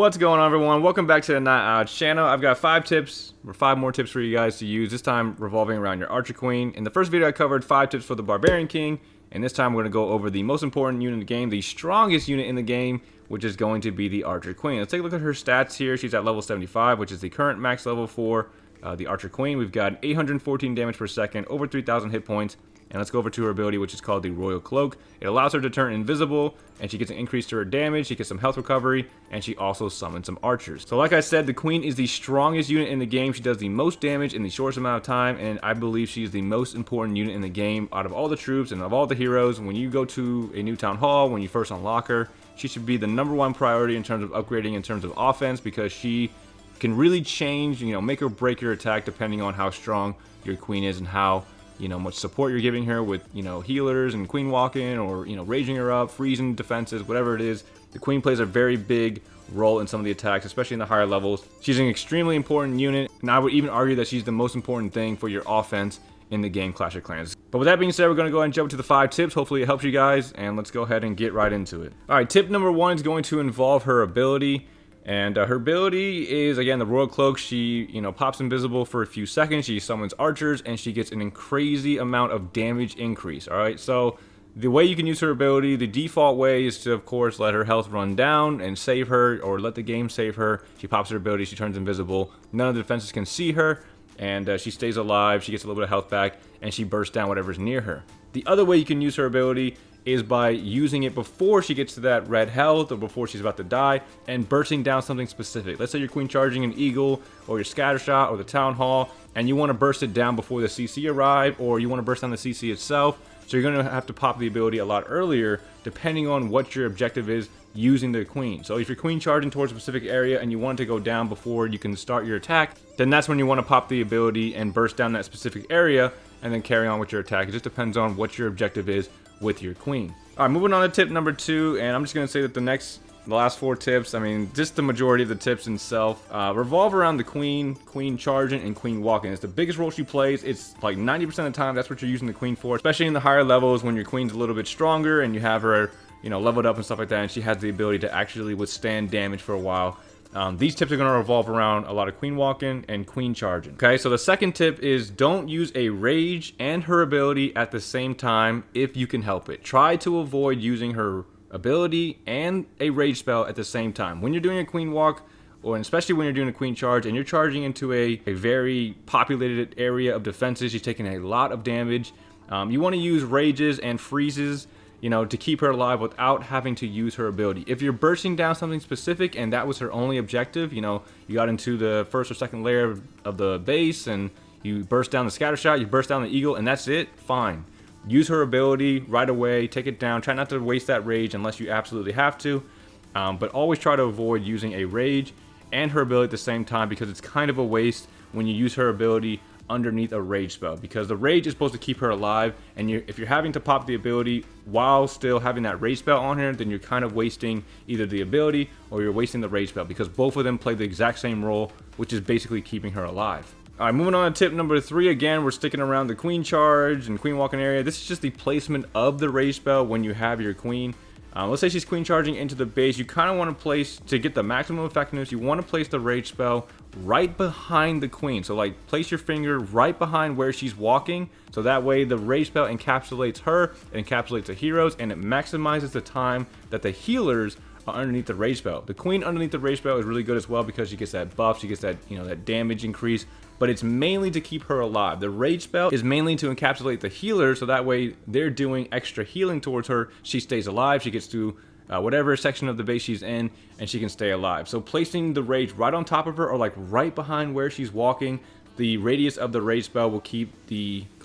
What's going on, everyone? Welcome back to the Not Odds channel. I've got 5 more tips for you guys to use, this time revolving around your Archer Queen. In the first video I covered 5 tips for the Barbarian King, and this time we're going to go over the most important unit in the game, the strongest unit in the game, which is going to be the Archer Queen. Let's take a look at her stats here. She's at level 75, which is the current max level for the Archer Queen. We've got 814 damage per second, over 3,000 hit points. And let's go over to her ability, which is called the Royal Cloak. It allows her to turn invisible, and she gets an increase to her damage, she gets some health recovery, and she also summons some archers. So like I said, the Queen is the strongest unit in the game. She does the most damage in the shortest amount of time, and I believe she is the most important unit in the game out of all the troops and of all the heroes. When you go to a new town hall, when you first unlock her, she should be the #1 priority in terms of upgrading in terms of offense, because she can really change, make or break your attack depending on how strong your Queen is and how much support you're giving her with, healers and queen walking, or, raging her up, freezing defenses, whatever it is. The Queen plays a very big role in some of the attacks, especially in the higher levels. She's an extremely important unit, and I would even argue that she's the most important thing for your offense in the game Clash of Clans. But with that being said, we're going to go ahead and jump to the 5 tips. Hopefully it helps you guys, and let's go ahead and get right into it. Alright, tip number 1 is going to involve her ability. And her ability is, again, the Royal Cloak. She, pops invisible for a few seconds. She summons archers, and she gets an crazy amount of damage increase. All right, so the way you can use her ability, the default way is to, of course, let her health run down and save her, or let the game save her. She pops her ability, she turns invisible. None of the defenses can see her, and she stays alive. She gets a little bit of health back, and she bursts down whatever's near her. The other way you can use her ability is by using it before she gets to that red health, or before she's about to die, and bursting down something specific. Let's say you're Queen charging an Eagle, or your Scattershot, or the Town Hall, and you want to burst it down before the CC arrive, or you want to burst down the CC itself. So you're going to have to pop the ability a lot earlier, depending on what your objective is using the Queen. So if you're Queen charging towards a specific area and you want it to go down before you can start your attack, then that's when you want to pop the ability and burst down that specific area, and then carry on with your attack. It just depends on what your objective is with your Queen. All right, moving on to tip number 2, and I'm just going to say that the last 4 tips, just the majority of the tips itself, revolve around the Queen charging and Queen walking. It's the biggest role she plays. It's like 90% of the time, that's what you're using the Queen for, especially in the higher levels when your Queen's a little bit stronger and you have her, leveled up and stuff like that, and she has the ability to actually withstand damage for a while. These tips are going to revolve around a lot of Queen walking and Queen charging. Okay, so the second tip is don't use a rage and her ability at the same time if you can help it. Try to avoid using her ability and a rage spell at the same time. When you're doing a Queen walk, or especially when you're doing a Queen charge and you're charging into a very populated area of defenses, she's taking a lot of damage. You want to use rages and freezes, to keep her alive without having to use her ability. If you're bursting down something specific and that was her only objective, you got into the first or second layer of the base and you burst down the Scattershot, you burst down the Eagle, and that's it, fine. Use her ability right away, take it down. Try not to waste that rage unless you absolutely have to, but always try to avoid using a rage and her ability at the same time, because it's kind of a waste when you use her ability underneath a rage spell, because the rage is supposed to keep her alive, and if you're having to pop the ability while still having that rage spell on her, then you're kind of wasting either the ability or you're wasting the rage spell, because both of them play the exact same role, which is basically keeping her alive. Alright, moving on to tip number 3. Again, we're sticking around the Queen charge and Queen walking area. This is just the placement of the rage spell when you have your Queen. Let's say she's Queen charging into the base. You kind of want to place, to get the maximum effectiveness, you want to place the rage spell right behind the Queen. So like place your finger right behind where she's walking, so that way the rage spell encapsulates her, it encapsulates the heroes, and it maximizes the time that the healers are underneath the rage spell. The Queen underneath the rage spell is really good as well, because she gets that buff, she gets that, that damage increase, but it's mainly to keep her alive. The rage spell is mainly to encapsulate the healer, so that way they're doing extra healing towards her. She stays alive, she gets to whatever section of the base she's in, and she can stay alive. So placing the rage right on top of her, or like right behind where she's walking, the radius of the rage spell will keep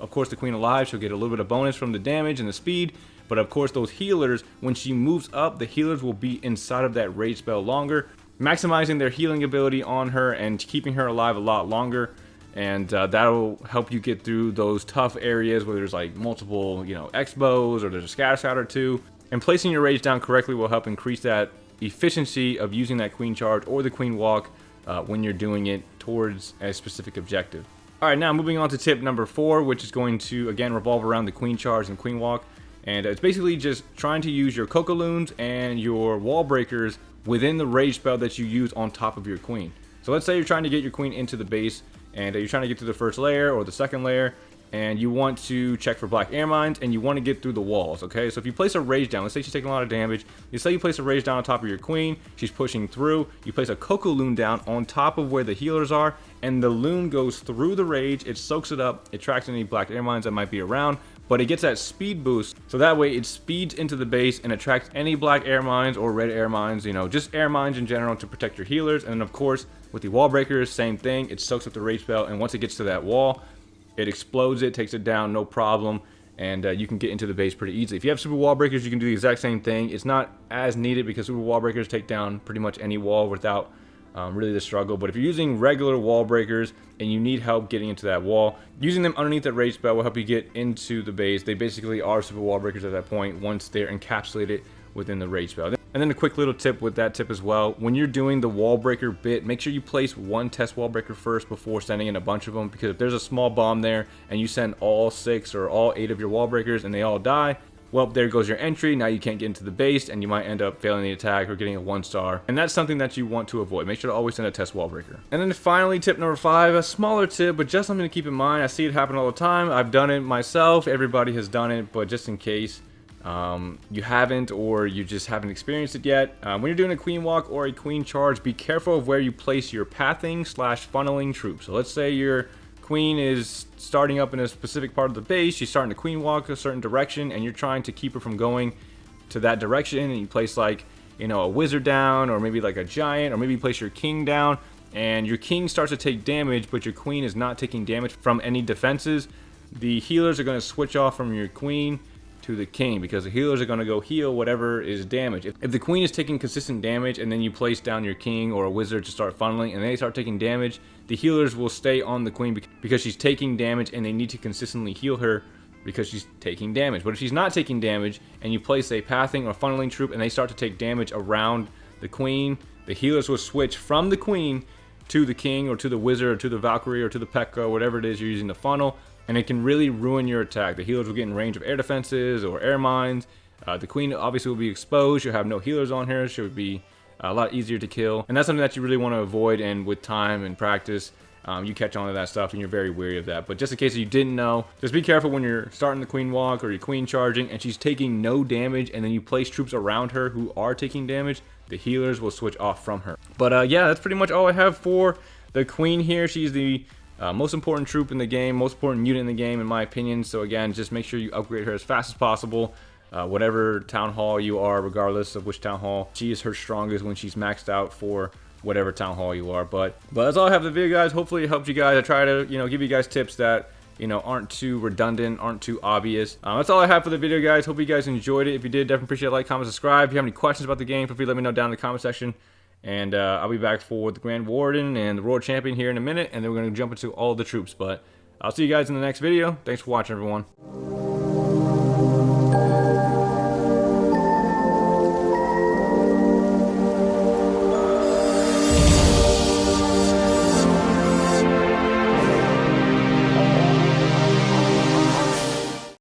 of course the Queen alive. She'll get a little bit of bonus from the damage and the speed, but of course those healers, when she moves up, the healers will be inside of that rage spell longer, maximizing their healing ability on her and keeping her alive a lot longer. And that'll help you get through those tough areas where there's like multiple, X-bows, or there's a Scattershot or two. And placing your rage down correctly will help increase that efficiency of using that Queen charge or the Queen walk when you're doing it towards a specific objective. Alright, now moving on to tip number 4, which is going to, again, revolve around the Queen charge and Queen walk. And it's basically just trying to use your Cocoloons and your wall breakers within the rage spell that you use on top of your queen. So let's say you're trying to get your queen into the base, and you're trying to get to the first layer or the second layer, and you want to check for black air mines, and you want to get through the walls, okay? So if you place a rage down, let's say she's taking a lot of damage, you say you place a rage down on top of your queen, she's pushing through, you place a Coco Loon down on top of where the healers are, and the loon goes through the rage, it soaks it up, it tracks any black air mines that might be around, but it gets that speed boost, so that way it speeds into the base and attracts any black air mines or red air mines, you know, just air mines in general to protect your healers. And then of course, with the wall breakers, same thing, it soaks up the rage spell, and once it gets to that wall, it explodes it, takes it down, no problem, and you can get into the base pretty easily. If you have super wall breakers, you can do the exact same thing. It's not as needed because super wall breakers take down pretty much any wall without really the struggle. But if you're using regular wall breakers and you need help getting into that wall, using them underneath that rage spell will help you get into the base. They basically are super wall breakers at that point once they're encapsulated within the rage spell. And then a quick little tip with that tip as well, when you're doing the wall breaker bit, make sure you place one test wall breaker first before sending in a bunch of them, because if there's a small bomb there and you send all 6 or all 8 of your wall breakers and they all die, well, there goes your entry. Now you can't get into the base and you might end up failing the attack or getting a 1-star, and that's something that you want to avoid. Make sure to always send a test wall breaker. And then finally, tip number 5, a smaller tip, but just something to keep in mind. I see it happen all the time. I've done it myself, everybody has done it, but just in case you haven't, or you just haven't experienced it yet, when you're doing a queen walk or a queen charge, be careful of where you place your pathing / funneling troops. So let's say your queen is starting up in a specific part of the base, she's starting to queen walk a certain direction, and you're trying to keep her from going to that direction, and you place, like, you know, a wizard down, or maybe like a giant, or maybe you place your king down, and your king starts to take damage, but your queen is not taking damage from any defenses. The healers are going to switch off from your queen to the king, because the healers are going to go heal whatever is damaged. If the queen is taking consistent damage and then you place down your king or a wizard to start funneling and they start taking damage, the healers will stay on the queen because she's taking damage, and they need to consistently heal her because she's taking damage. But if she's not taking damage and you place a pathing or funneling troop and they start to take damage around the queen, the healers will switch from the queen to the king or to the wizard or to the Valkyrie or to the P.E.K.K.A, whatever it is you're using to funnel, and it can really ruin your attack. The healers will get in range of air defenses or air mines. The queen obviously will be exposed. You'll have no healers on her. She would be a lot easier to kill, and that's something that you really want to avoid. And with time and practice, you catch on to that stuff, and you're very wary of that. But just in case you didn't know, just be careful when you're starting the queen walk or you're queen charging and she's taking no damage, and then you place troops around her who are taking damage, the healers will switch off from her. But yeah, that's pretty much all I have for the queen here. She's the most important troop in the game, most important unit in the game, in my opinion. So again, just make sure you upgrade her as fast as possible. Whatever town hall you are, regardless of which town hall, she is her strongest when she's maxed out for whatever town hall you are. But that's all I have for the video, guys. Hopefully it helped you guys. I try to, you know, give you guys tips that, you know, aren't too redundant, aren't too obvious. That's all I have for the video, guys. Hope you guys enjoyed it. If you did, definitely appreciate a like, comment, subscribe. If you have any questions about the game, feel free to let me know down in the comment section. And I'll be back for the Grand Warden and the World Champion here in a minute, and then we're going to jump into all the troops. But I'll see you guys in the next video. Thanks for watching, everyone.